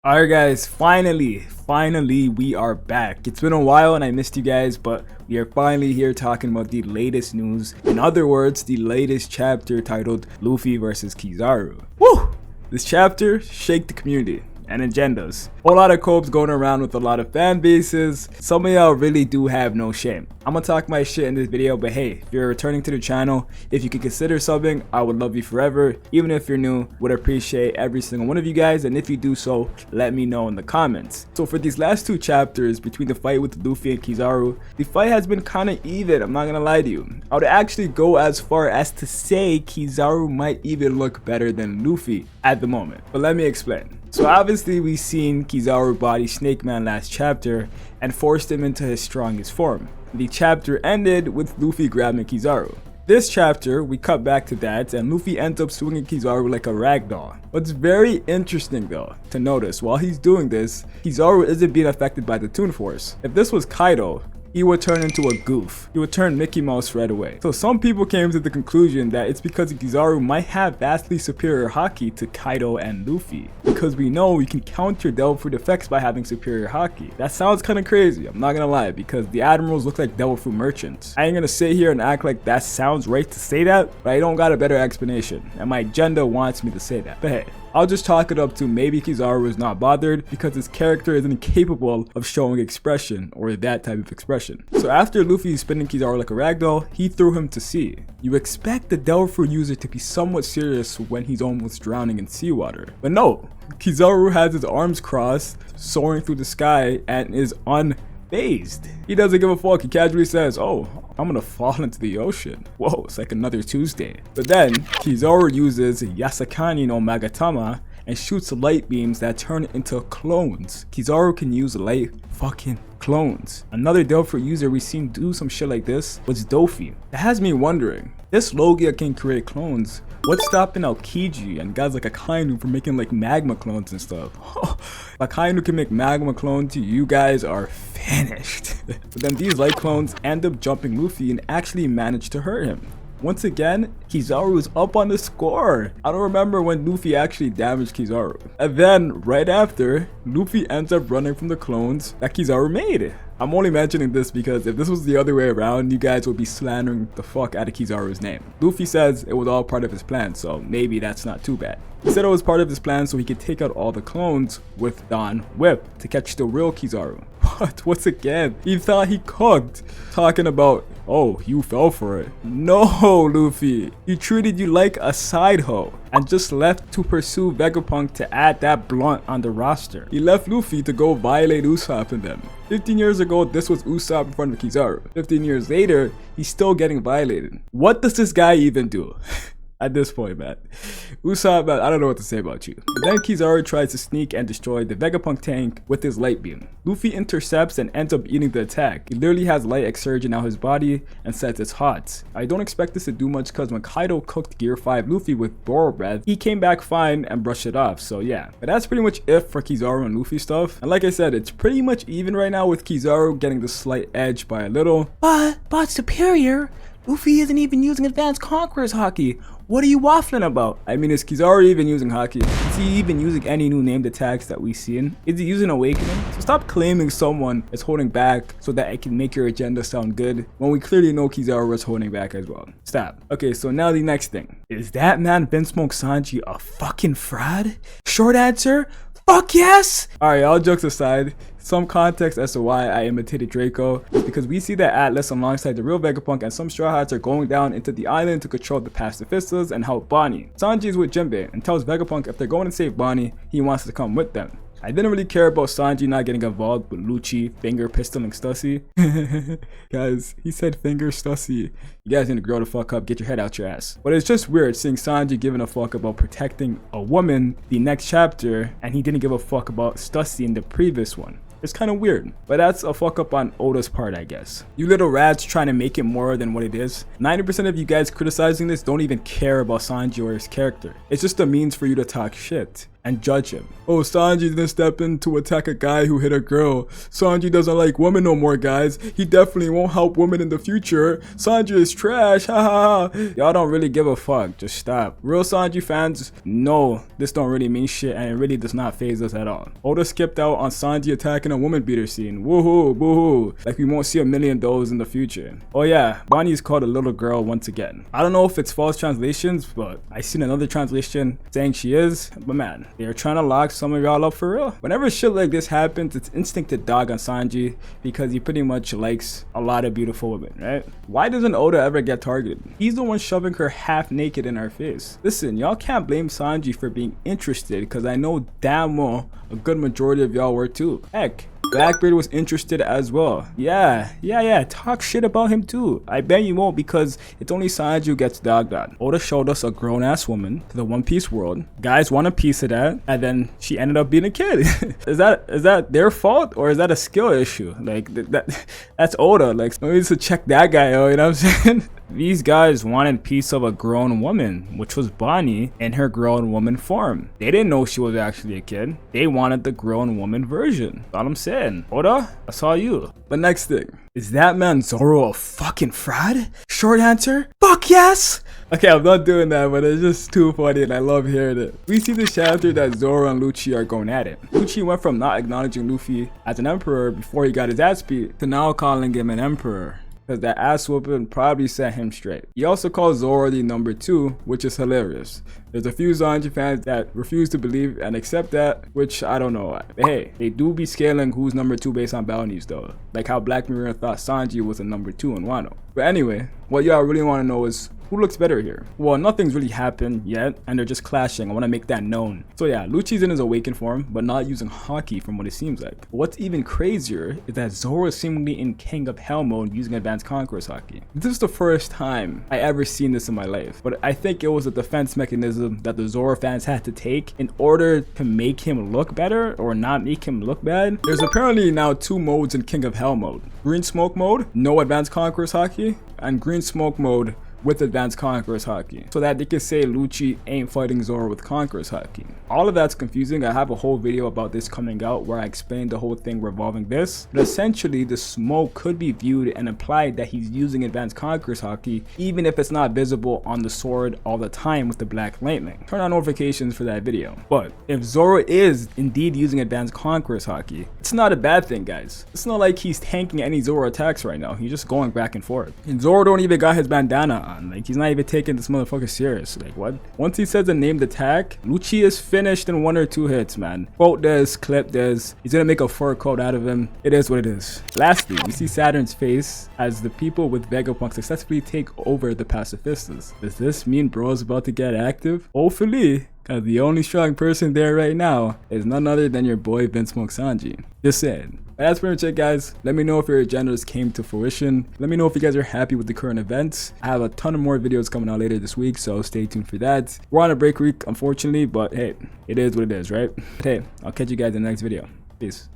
Alright guys, finally we are back. It's been a while and I missed you guys, but we are finally here talking about the latest news. In other words, the latest chapter titled Luffy versus Kizaru. Woo! This chapter shake the community and agendas. A lot of copes going around with a lot of fan bases. Some of y'all really do have no shame. I'm gonna talk my shit in this video, but hey, if you're returning to the channel, if you could consider subbing, I would love you forever. Even if you're new, would appreciate every single one of you guys, and if you do so, let me know in the comments. So for these last two chapters, between the fight with Luffy and Kizaru, the fight has been kinda even, I'm not gonna lie to you. I would actually go as far as to say Kizaru might even look better than Luffy at the moment. But let me explain. So obviously we seen Kizaru body Snake Man last chapter and forced him into his strongest form. The chapter ended with Luffy grabbing Kizaru. This chapter, we cut back to that and Luffy ends up swinging Kizaru like a ragdoll. What's very interesting though to notice, while he's doing this, Kizaru isn't being affected by the Toon Force. If this was Kaido, he would turn into a goof. He would turn Mickey Mouse right away. So some people came to the conclusion that it's because Kizaru might have vastly superior haki to Kaido and Luffy. Because we know we can counter Devil Fruit effects by having superior haki. That sounds kind of crazy, I'm not gonna lie, because the admirals look like Devil Fruit merchants. I ain't gonna sit here and act like that sounds right to say that, but I don't got a better explanation, and my agenda wants me to say that. But hey, I'll just chalk it up to maybe Kizaru is not bothered because his character isn't capable of showing expression or that type of expression. So after Luffy spinning Kizaru like a ragdoll, he threw him to sea. You expect the Devil Fruit user to be somewhat serious when he's almost drowning in seawater. But no, Kizaru has his arms crossed, soaring through the sky and is unfazed. He doesn't give a fuck. He casually says, "Oh, I'm gonna fall into the ocean." Whoa, it's like another Tuesday. But then Kizaru uses Yasakani no Magatama and shoots light beams that turn into clones. Kizaru can use light fucking clones. Another Devil Fruit user we seen do some shit like this was Dofi. That has me wondering, this Logia can create clones. What's stopping Aokiji and guys like Akainu from making like magma clones and stuff? Akainu can make magma clones, you guys are finished. But then these light clones end up jumping Luffy and actually manage to hurt him. Once again, Kizaru is up on the score. I don't remember when Luffy actually damaged Kizaru. And then, right after, Luffy ends up running from the clones that Kizaru made. I'm only mentioning this because if this was the other way around, you guys would be slandering the fuck out of Kizaru's name. Luffy says it was all part of his plan, so maybe that's not too bad. He said it was part of his plan so he could take out all the clones with Don Whip to catch the real Kizaru. But once again, he thought he cooked. Talking about, oh, you fell for it. No, Luffy. He treated you like a side hoe and just left to pursue Vegapunk to add that blunt on the roster. He left Luffy to go violate Usopp and them. 15 years ago, this was Usopp in front of Kizaru. 15 years later, he's still getting violated. What does this guy even do? At this point, man. Usopp, man, I don't know what to say about you. But then Kizaru tries to sneak and destroy the Vegapunk tank with his light beam. Luffy intercepts and ends up eating the attack. He literally has light exurging out his body and says it's hot. I don't expect this to do much because when Kaido cooked Gear 5 Luffy with Boro Breath, he came back fine and brushed it off, so yeah. But that's pretty much it for Kizaru and Luffy stuff. And like I said, it's pretty much even right now with Kizaru getting the slight edge by a little. But superior? Luffy isn't even using Advanced Conqueror's haki. What are you waffling about? I mean, is Kizaru even using haki? Is he even using any new named attacks that we've seen? Is he using Awakening? So stop claiming someone is holding back so that it can make your agenda sound good when we clearly know Kizaru was holding back as well. Stop. Okay, so now the next thing. Is that man Vinsmoke Sanji a fucking fraud? Short answer, fuck yes! Alright, all jokes aside, some context as to why I imitated Draco is because we see that Atlas alongside the real Vegapunk and some Straw Hats are going down into the island to control the pacifistas and help Bonnie. Sanji is with Jinbei and tells Vegapunk if they're going to save Bonnie, he wants to come with them. I didn't really care about Sanji not getting involved with Lucci finger pistoling Stussy. Guys, he said finger Stussy. You guys need to grow the fuck up, get your head out your ass. But it's just weird seeing Sanji giving a fuck about protecting a woman the next chapter and he didn't give a fuck about Stussy in the previous one. It's kind of weird, but that's a fuck up on Oda's part, I guess. You little rats trying to make it more than what it is. 90% of you guys criticizing this don't even care about Sanji or his character. It's just a means for you to talk shit and judge him. Oh, Sanji didn't step in to attack a guy who hit a girl. Sanji doesn't like women no more, guys. He definitely won't help women in the future. Sanji is trash, ha ha ha. Y'all don't really give a fuck, just stop. Real Sanji fans know this don't really mean shit and it really does not faze us at all. Oda skipped out on Sanji attacking a woman beater scene. Woohoo, boohoo. Like we won't see a million of those in the future. Oh yeah, Bonnie is called a little girl once again. I don't know if it's false translations, but I seen another translation saying she is, but man, they're trying to lock some of y'all up for real. Whenever shit like this happens, it's instinct to dog on Sanji because he pretty much likes a lot of beautiful women, right? Why doesn't Oda ever get targeted? He's the one shoving her half naked in our face. Listen, y'all can't blame Sanji for being interested because I know damn well a good majority of y'all were too. Heck, Blackbeard was interested as well. Yeah, talk shit about him too. I bet you won't because it's only Sanji who gets dogged on. Oda showed us a grown-ass woman to the One Piece world. Guys want a piece of that, and then she ended up being a kid. Is that their fault or is that a skill issue? Like that's Oda. Like, no need to check that guy out, you know what I'm saying? These guys wanted a piece of a grown woman, which was Bonnie in her grown woman form. They didn't know she was actually a kid. They wanted the grown woman version. That's all I'm saying. Oda, that's all you. But next thing, is that man Zoro a fucking fraud? Short answer, fuck yes! Okay, I'm not doing that, but it's just too funny and I love hearing it. We see this chapter that Zoro and Lucci are going at it. Lucci went from not acknowledging Luffy as an emperor before he got his ass beat to now calling him an emperor, because that ass whooping probably set him straight. He also calls Zoro the number 2, which is hilarious. There's a few Sanji fans that refuse to believe and accept that, which I don't know. But hey, they do be scaling who's number 2 based on bounties though. Like how Black Mirror thought Sanji was a number 2 in Wano. But anyway, what y'all really want to know is who looks better here? Well, nothing's really happened yet, and they're just clashing. I want to make that known. So yeah, Lucci's in his awakened form, but not using Haki from what it seems like. But what's even crazier is that Zoro is seemingly in King of Hell mode using Advanced Conqueror's Haki. This is the first time I ever seen this in my life, but I think it was a defense mechanism that the Zoro fans had to take in order to make him look better or not make him look bad. There's apparently now 2 modes in King of Hell mode. Green Smoke mode, no Advanced Conqueror's Haki, and Green Smoke mode with Advanced Conqueror's Haki, so that they can say Lucci ain't fighting Zoro with Conqueror's Haki. All of that's confusing. I have a whole video about this coming out where I explained the whole thing revolving this, but essentially the smoke could be viewed and implied that he's using Advanced Conqueror's Haki even if it's not visible on the sword all the time with the black lightning. Turn on notifications for that video. But if Zoro is indeed using Advanced Conqueror's Haki, it's not a bad thing, guys. It's not like he's tanking any Zoro attacks right now. He's just going back and forth. And Zoro don't even got his bandana on. Like, he's not even taking this motherfucker serious. Like, what? Once he says the named attack, Lucci is finished in 1 or 2 hits, man. Quote this, clip this. He's gonna make a fur coat out of him. It is what it is. Lastly, we see Saturn's face as the people with vegapunk successfully take over the pacifistas. Does this mean bro's about to get active? Hopefully, because the only strong person there right now is none other than your boy Vince Smoke Sanji. Just saying. That's pretty much it, guys. Let me know if your agendas came to fruition. Let me know if you guys are happy with the current events. I have a ton of more videos coming out later this week, so stay tuned for that. We're on a break week, unfortunately, but hey, it is what it is, right? But hey, I'll catch you guys in the next video. Peace.